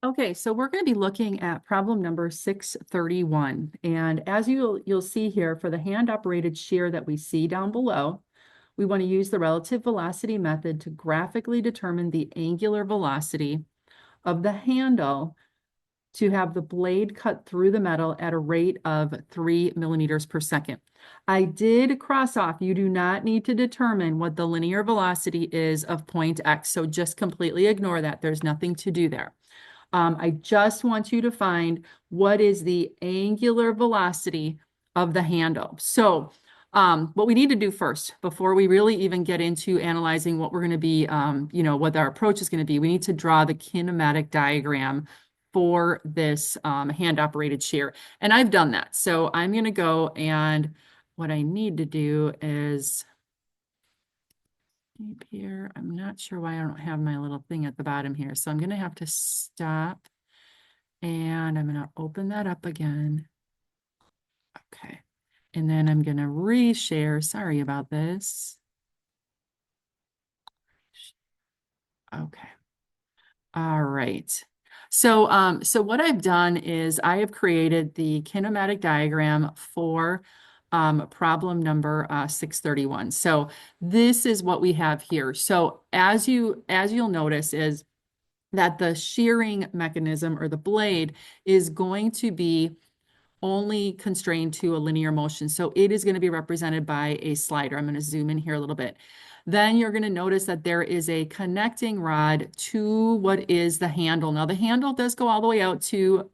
Okay, so we're going to be looking at problem number 631. And as you'll see here, for the hand-operated shear that we see down below, we want to use the relative velocity method to graphically determine the angular velocity of the handle to have the blade cut through the metal at a rate of 3 millimeters per second. I did cross off, you do not need to determine what the linear velocity is of point X, so just completely ignore that. There's nothing to do there. I just want you to find what is the angular velocity of the handle. So what we need to do first, before we really even get into analyzing what we're going to be, what our approach is going to be, we need to draw the kinematic diagram for this hand-operated shear. And I've done that. So I'm going to go, and what I need to do is here. I'm not sure why I don't have my little thing at the bottom here. So I'm going to have to stop, and I'm going to open that up again. Okay. And then I'm going to reshare. Sorry about this. Okay. All right. So what I've done is I have created the kinematic diagram for problem number 631. So this is what we have here. So as you'll notice is that the shearing mechanism or the blade is going to be only constrained to a linear motion. So it is going to be represented by a slider. I'm going to zoom in here a little bit. Then you're going to notice that there is a connecting rod to what is the handle. Now the handle does go all the way out to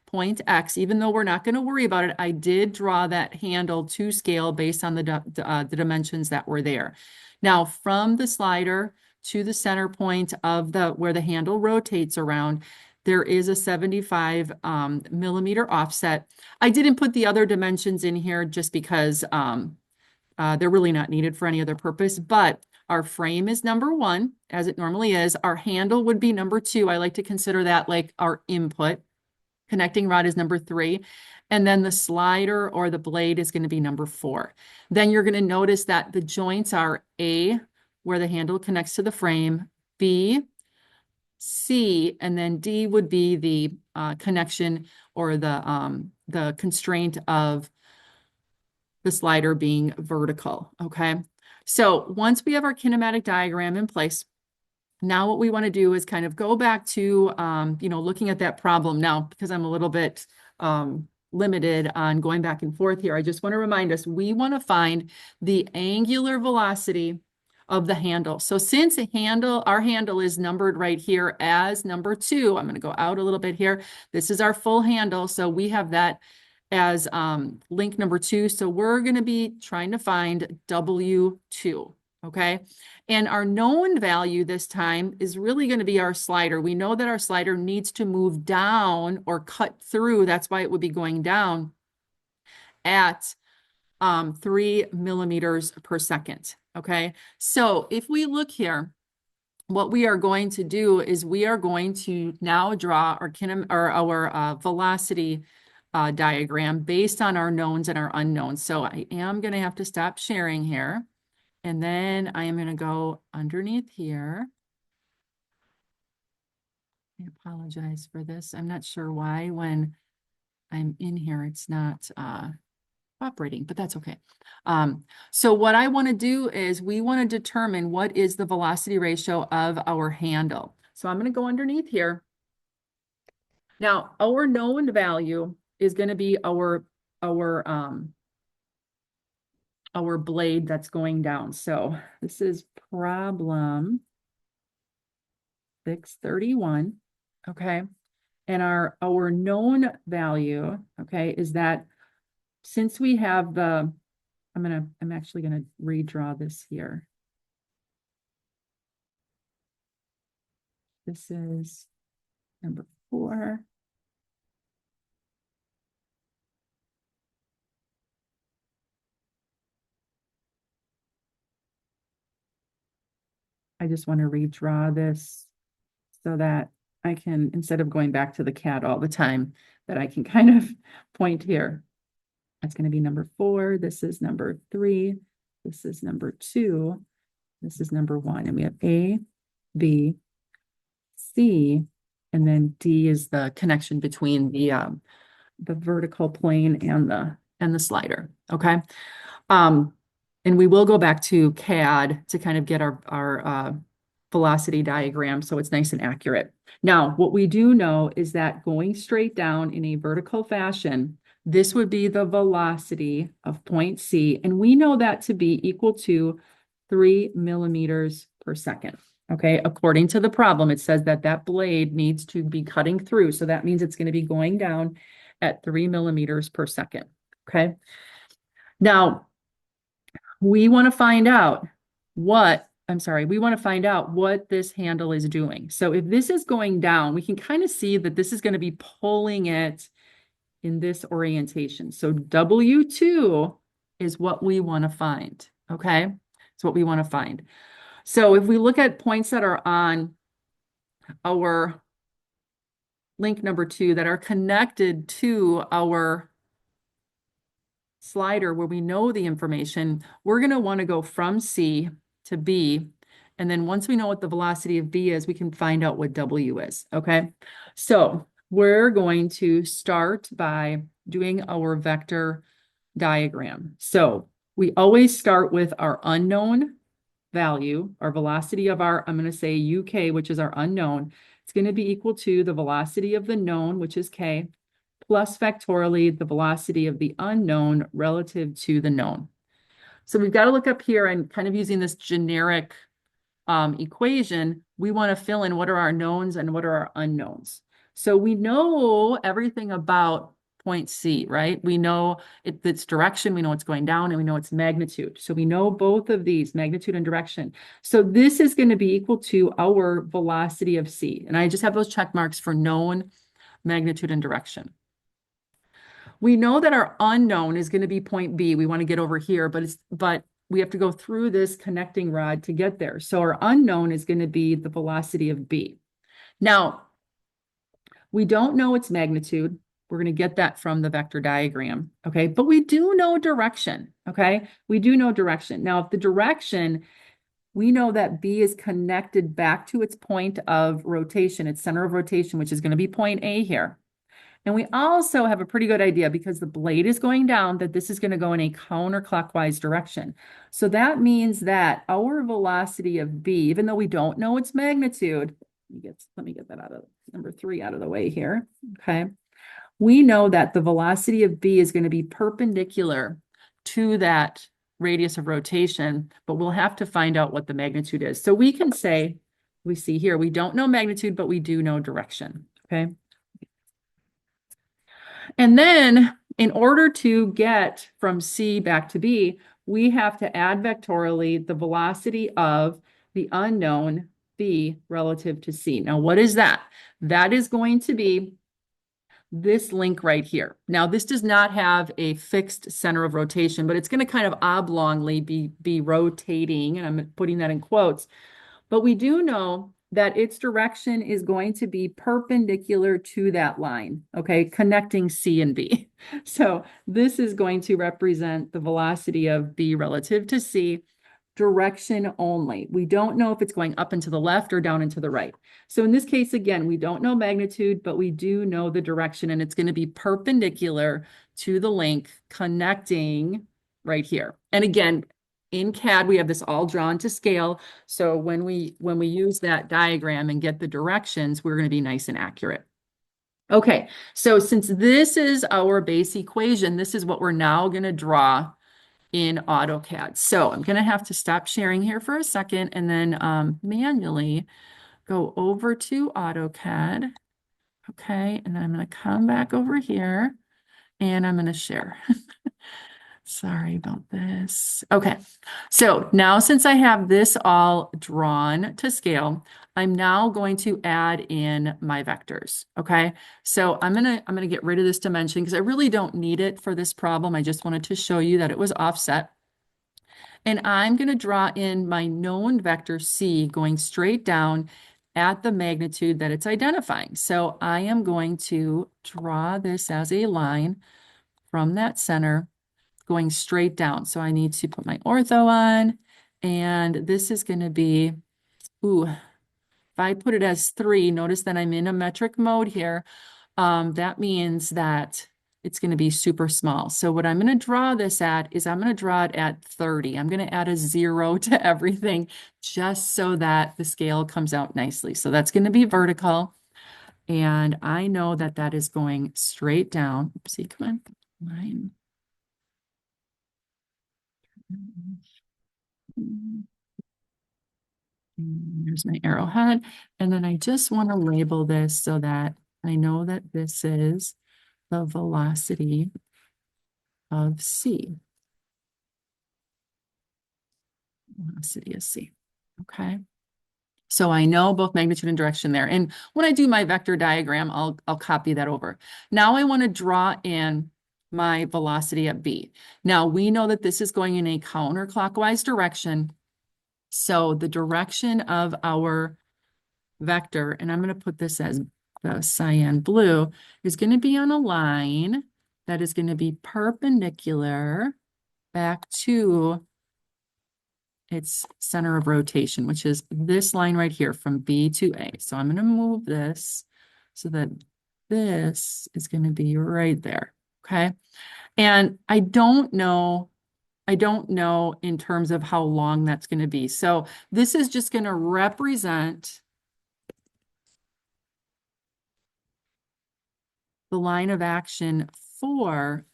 point X, even though we're not going to worry about it. I did draw that handle to scale based on the dimensions that were there. Now from the slider to the center point of where the handle rotates around, there is a 75 millimeter offset. I didn't put the other dimensions in here just because they're really not needed for any other purpose, but our frame is number 1, as it normally is. Our handle would be number 2. I like to consider that like our input. Connecting rod is number 3. And then the slider or the blade is going to be number 4. Then you're going to notice that the joints are A, where the handle connects to the frame, B, C, and then D would be the connection or the constraint of the slider being vertical, okay? So once we have our kinematic diagram in place, now what we want to do is kind of go back to, looking at that problem. Now, because I'm a little bit limited on going back and forth here, I just want to remind us, we want to find the angular velocity of the handle. So since our handle is numbered right here as number 2, I'm going to go out a little bit here. This is our full handle. So we have that as link number 2. So we're going to be trying to find W2, okay? And our known value this time is really going to be our slider. We know that our slider needs to move down or cut through. That's why it would be going down at 3 millimeters per second. Okay, so if we look here, what we are going to do is we are going to now draw our velocity diagram based on our knowns and our unknowns. So I am going to have to stop sharing here, and then I am going to go underneath here. I apologize for this. I'm not sure why when I'm in here it's not operating, but that's okay. So what I want to do is we want to determine what is the velocity ratio of our handle. So I'm going to go underneath here. Now, our known value is going to be our blade that's going down. So this is problem 631, okay? And our known value, okay, is that since we have I'm actually going to redraw this here. This is number 4. I just want to redraw this so that I can, instead of going back to the CAD all the time, that I can kind of point here. That's going to be number 4. This is number 3. This is number 2. This is number 1. And we have A, B, C, and then D is the connection between the vertical plane and the slider. Okay. Um, and we will go back to CAD to kind of get our velocity diagram so it's nice and accurate. Now, what we do know is that going straight down in a vertical fashion, this would be the velocity of point C, and we know that to be equal to 3 millimeters per second. Okay, according to the problem, it says that that blade needs to be cutting through, so that means it's going to be going down at 3 millimeters per second. Okay, now we want to find out we want to find out what this handle is doing. So if this is going down, we can kind of see that this is going to be pulling it in this orientation. So W2 is what we want to find, okay? It's what we want to find. So if we look at points that are on our link number 2 that are connected to our slider where we know the information, we're going to want to go from C to B. And then once we know what the velocity of B is, we can find out what W is, okay? So we're going to start by doing our vector diagram. So we always start with our unknown value, our velocity of our, I'm going to say UK, which is our unknown. It's going to be equal to the velocity of the known, which is K, plus factorially the velocity of the unknown relative to the known. So we've got to look up here and kind of using this generic equation, we want to fill in what are our knowns and what are our unknowns. So we know everything about point C, right? We know its direction, we know it's going down, and we know its magnitude. So we know both of these, magnitude and direction. So this is going to be equal to our velocity of C. And I just have those check marks for known, magnitude, and direction. We know that our unknown is going to be point B. We want to get over here, but we have to go through this connecting rod to get there. So our unknown is going to be the velocity of B. Now, we don't know its magnitude. We're going to get that from the vector diagram, okay? But we do know direction, okay? We do know direction. Now, if the direction, we know that B is connected back to its point of rotation, its center of rotation, which is going to be point A here. And we also have a pretty good idea because the blade is going down that this is going to go in a counterclockwise direction. So that means that our velocity of B, even though we don't know its magnitude, let me get that out of number 3 out of the way here, okay? We know that the velocity of B is going to be perpendicular to that radius of rotation, but we'll have to find out what the magnitude is. So we can say, we see here, we don't know magnitude, but we do know direction, okay? And then in order to get from C back to B, we have to add vectorially the velocity of the unknown B relative to C. Now, what is that? That is going to be this link right here. Now, this does not have a fixed center of rotation, but it's going to kind of oblongly be rotating, and I'm putting that in quotes. But we do know that its direction is going to be perpendicular to that line, okay, connecting C and B. So this is going to represent the velocity of B relative to C, direction only. We don't know if it's going up and to the left or down and to the right. So in this case, again, we don't know magnitude, but we do know the direction, and it's going to be perpendicular to the link connecting right here. And again, in CAD, we have this all drawn to scale. So when we use that diagram and get the directions, we're going to be nice and accurate. Okay, so since this is our base equation, this is what we're now going to draw in AutoCAD. So I'm going to have to stop sharing here for a second and then manually go over to AutoCAD. Okay, and then I'm going to come back over here and I'm going to share. Sorry about this. Okay, so now since I have this all drawn to scale, I'm now going to add in my vectors. Okay, so I'm gonna get rid of this dimension because I really don't need it for this problem. I just wanted to show you that it was offset. And I'm going to draw in my known vector C going straight down at the magnitude that it's identifying. So I am going to draw this as a line from that center going straight down. So I need to put my ortho on, and this is going to be, If I put it as 3, notice that I'm in a metric mode here. That means that it's going to be super small. So what I'm going to draw this at is I'm going to draw it at 30. I'm going to add a 0 to everything just so that the scale comes out nicely. So that's going to be vertical. And I know that that is going straight down. Oopsie, come on. Line. Here's my arrowhead. And then I just want to label this so that I know that this is the velocity of C. Velocity of C. Okay. So I know both magnitude and direction there. And when I do my vector diagram, I'll copy that over. Now I want to draw in my velocity at B. Now we know that this is going in a counterclockwise direction. So the direction of our vector, and I'm going to put this as the cyan blue, is going to be on a line that is going to be perpendicular back to its center of rotation, which is this line right here from B to A. So I'm going to move this so that this is going to be right there. Okay. And I don't know in terms of how long that's going to be. So this is just going to represent the line of action for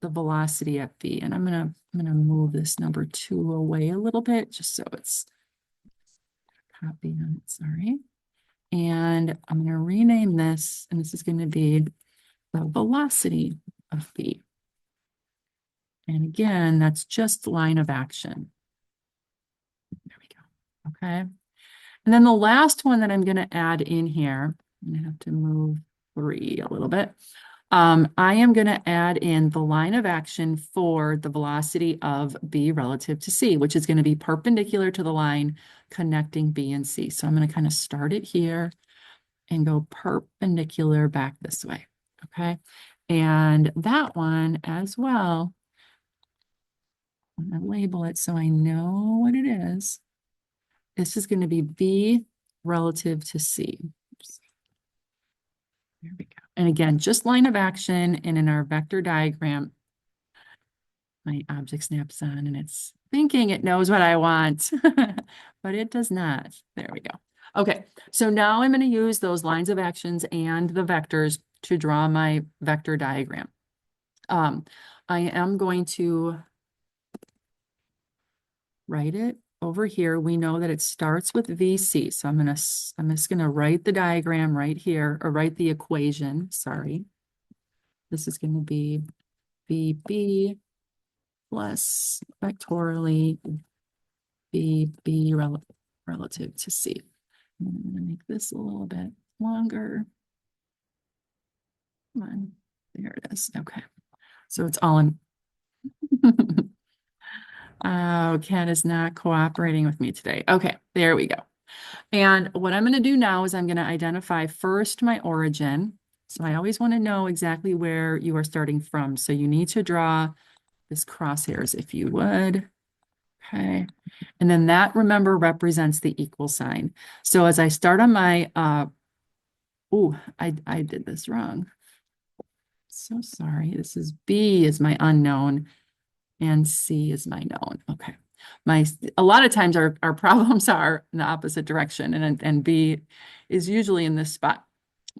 the velocity at B. And I'm gonna move this number 2 away a little bit just so it's copy on it, sorry. And I'm gonna rename this, and this is gonna be the velocity of B. And again, that's just line of action. There we go, okay. And then the last one that I'm gonna add in here, I'm gonna have to move 3 a little bit. I am going to add in the line of action for the velocity of B relative to C, which is going to be perpendicular to the line connecting B and C. So I'm going to kind of start it here and go perpendicular back this way. Okay. And that one as well, I'm going to label it so I know what it is. This is going to be B relative to C. Oops. There we go. And again, just line of action, and in our vector diagram, my object snaps on and it's thinking it knows what I want, but it does not. There we go. Okay, so now I'm going to use those lines of actions and the vectors to draw my vector diagram. I am going to write it over here. We know that it starts with VC. So I'm just going to write the diagram right here, or write the equation, sorry. This is going to be VB plus vectorially BB relative to C. I'm going to make this a little bit longer. Come on, there it is. Okay, so it's all in. Oh, Kat is not cooperating with me today. Okay, there we go. And what I'm going to do now is I'm going to identify first my origin. So I always want to know exactly where you are starting from. So you need to draw this crosshairs if you would. Okay. And then that, remember, represents the equal sign. So as I start on my, I did this wrong. So sorry. This is B is my unknown and C is my known. Okay. A lot of times our problems are in the opposite direction, and B is usually in this spot.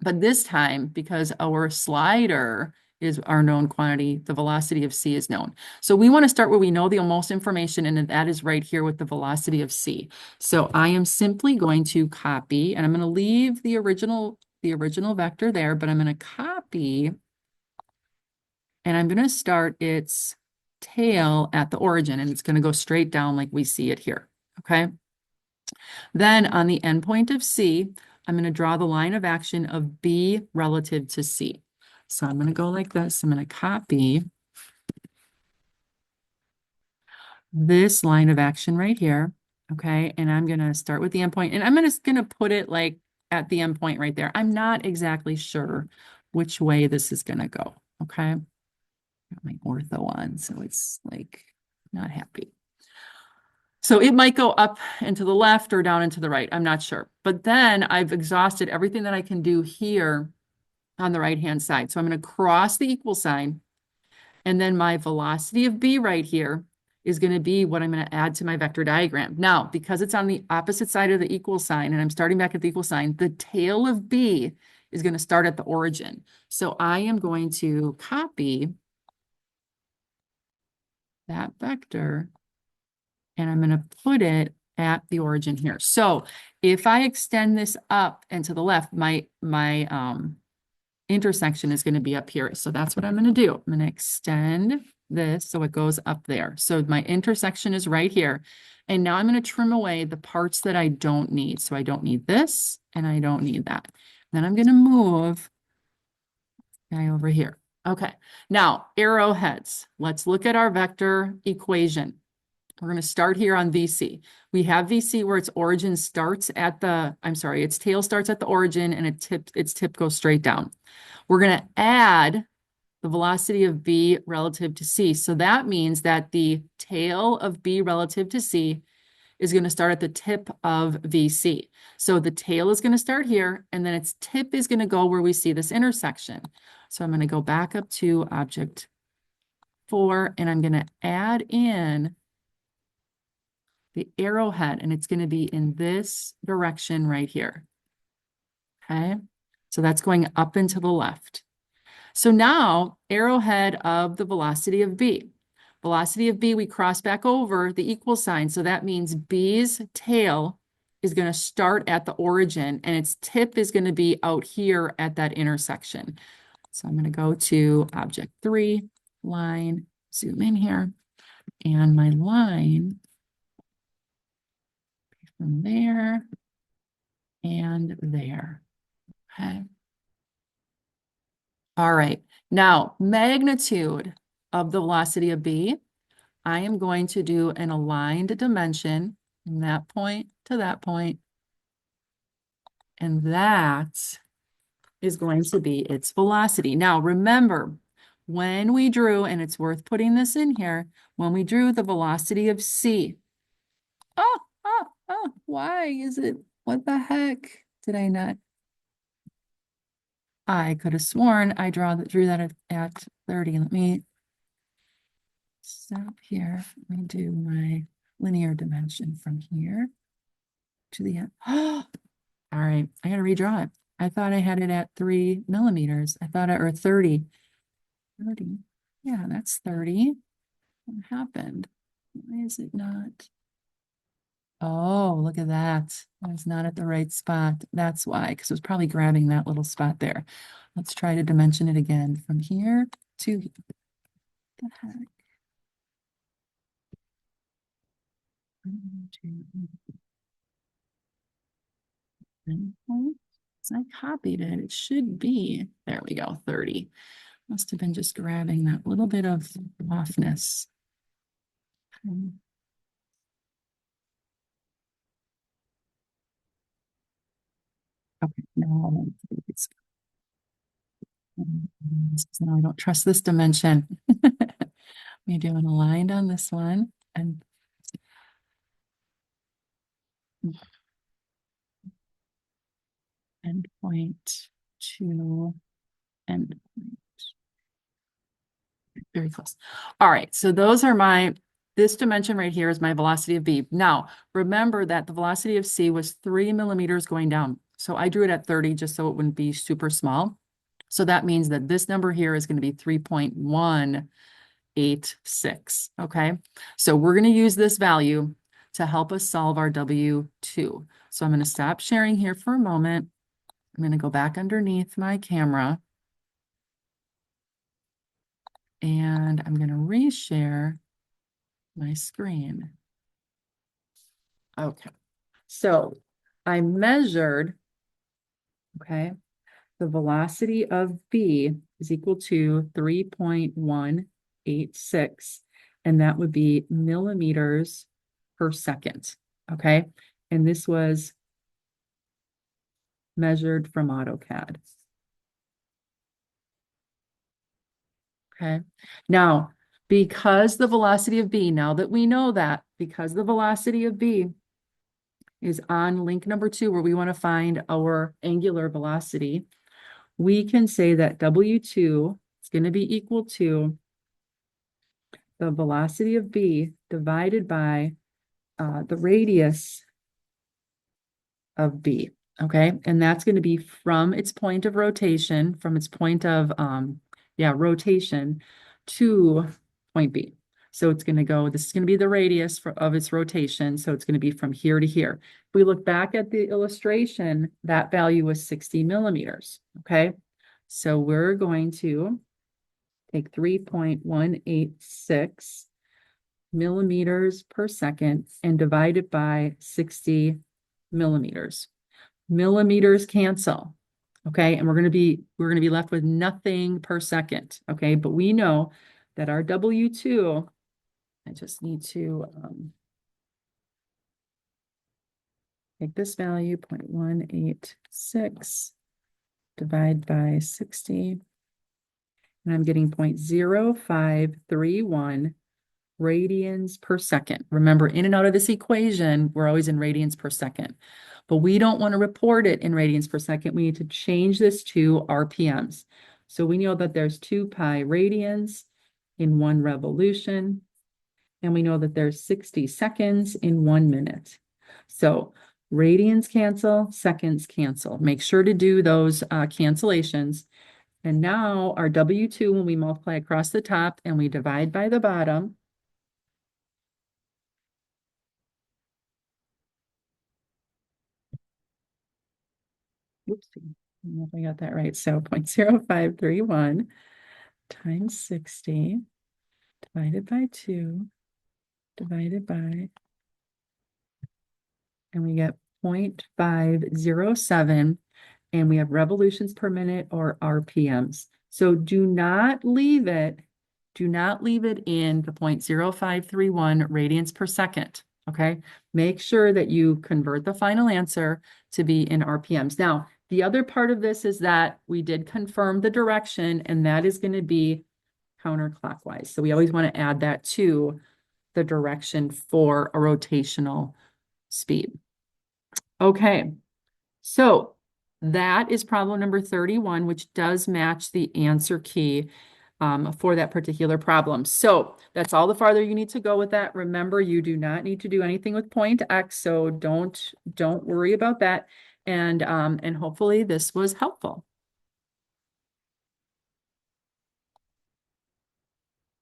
But this time, because our slider is our known quantity, the velocity of C is known. So we want to start where we know the most information, and that is right here with the velocity of C. So I am simply going to copy, and I'm going to leave the original vector there, but I'm going to copy, and I'm going to start its tail at the origin, and it's going to go straight down like we see it here, okay? Then on the endpoint of C, I'm going to draw the line of action of B relative to C. So I'm going to go like this. I'm going to copy this line of action right here, okay? And I'm going to start with the endpoint, and I'm just going to put it like at the endpoint right there. I'm not exactly sure which way this is going to go, okay? Got my ortho on, so it's like not happy. So it might go up and to the left or down and to the right. I'm not sure. But then I've exhausted everything that I can do here on the right-hand side. So I'm going to cross the equal sign. And then my velocity of B right here is going to be what I'm going to add to my vector diagram. Now, because it's on the opposite side of the equal sign, and I'm starting back at the equal sign, the tail of B is going to start at the origin. So I am going to copy that vector, and I'm going to put it at the origin here. So if I extend this up and to the left, my intersection is going to be up here. So that's what I'm going to do. I'm going to extend this so it goes up there. So my intersection is right here. And now I'm going to trim away the parts that I don't need. So I don't need this and I don't need that. Then I'm going to move guy over here. Okay. Now arrowheads. Let's look at our vector equation. We're going to start here on VC. We have VC where its origin starts at the, I'm sorry, its tail starts at the origin and its tip goes straight down. We're going to add the velocity of B relative to C. So that means that the tail of B relative to C is going to start at the tip of VC. So the tail is going to start here, and then its tip is going to go where we see this intersection. So I'm going to go back up to object 4, and I'm going to add in the arrowhead, and it's going to be in this direction right here. Okay, so that's going up and to the left. So now arrowhead of the velocity of B. Velocity of B, we cross back over the equal sign. So that means B's tail is going to start at the origin and its tip is going to be out here at that intersection. So I'm going to go to object 3, line, zoom in here, and my line from there and there. Okay. All right. Now, magnitude of the velocity of B, I am going to do an aligned dimension from that point to that point, and that is going to be its velocity. Now, remember, when we drew, and it's worth putting this in here, when we drew the velocity of C, why is it, what the heck did I not? I could have sworn I drew that at 30. Let me stop here. Let me do my linear dimension from here to the end. All right, I got to redraw it. I thought I had it at 3 millimeters. I thought or 30. 30. Yeah, that's 30. What happened? Why is it not? Oh, look at that. I was not at the right spot. That's why, because it was probably grabbing that little spot there. Let's try to dimension it again from here to here. What the heck? 1, 2, 10 points. I copied it. It should be, there we go, 30. Must have been just grabbing that little bit of offness. Okay, now I don't trust this dimension. We're doing aligned on this one and endpoint to endpoint. Very close. All right, so those are this dimension right here is my velocity of B. Now, remember that the velocity of C was 3 millimeters going down. So I drew it at 30 just so it wouldn't be super small. So that means that this number here is going to be 3.186, okay? So we're going to use this value to help us solve our W2. So I'm going to stop sharing here for a moment. I'm going to go back underneath my camera. And I'm going to reshare my screen. Okay, so I measured, okay, the velocity of B is equal to 3.186, and that would be millimeters per second, okay? And this was measured from AutoCAD. Okay, now, because the velocity of B, now that we know that, because the velocity of B is on link number 2, where we want to find our angular velocity, we can say that W2 is going to be equal to the velocity of B divided by the radius of B, okay? And that's going to be from its point of rotation, from its point of, rotation to point B. So it's going to go, this is going to be the radius of its rotation. So it's going to be from here to here. If we look back at the illustration, that value was 60 millimeters, okay? So we're going to take 3.186 millimeters per second and divide it by 60 millimeters. Millimeters cancel, okay? And we're going to be left with nothing per second, okay? But we know that our W2, I just need to take this value, 0.186, divide by 60, and I'm getting 0.0531 radians per second. Remember, in and out of this equation, we're always in radians per second. But we don't want to report it in radians per second. We need to change this to RPMs. So we know that there's 2 pi radians in 1 revolution. And we know that there's 60 seconds in 1 minute. So radians cancel, seconds cancel. Make sure to do those cancellations. And now our W2, when we multiply across the top and we divide by the bottom, whoopsie, I don't know if I got that right. So 0.0531 times 60 divided by 2 divided by, and we get 0.507, and we have revolutions per minute or RPMs. So do not leave it in the 0.0531 radians per second, okay? Make sure that you convert the final answer to be in RPMs. Now, the other part of this is that we did confirm the direction, and that is going to be counterclockwise. So we always want to add that to the direction for a rotational speed. Okay, so that is problem number 31, which does match the answer key for that particular problem. So that's all the farther you need to go with that. Remember, you do not need to do anything with point X, so don't worry about that. And hopefully this was helpful.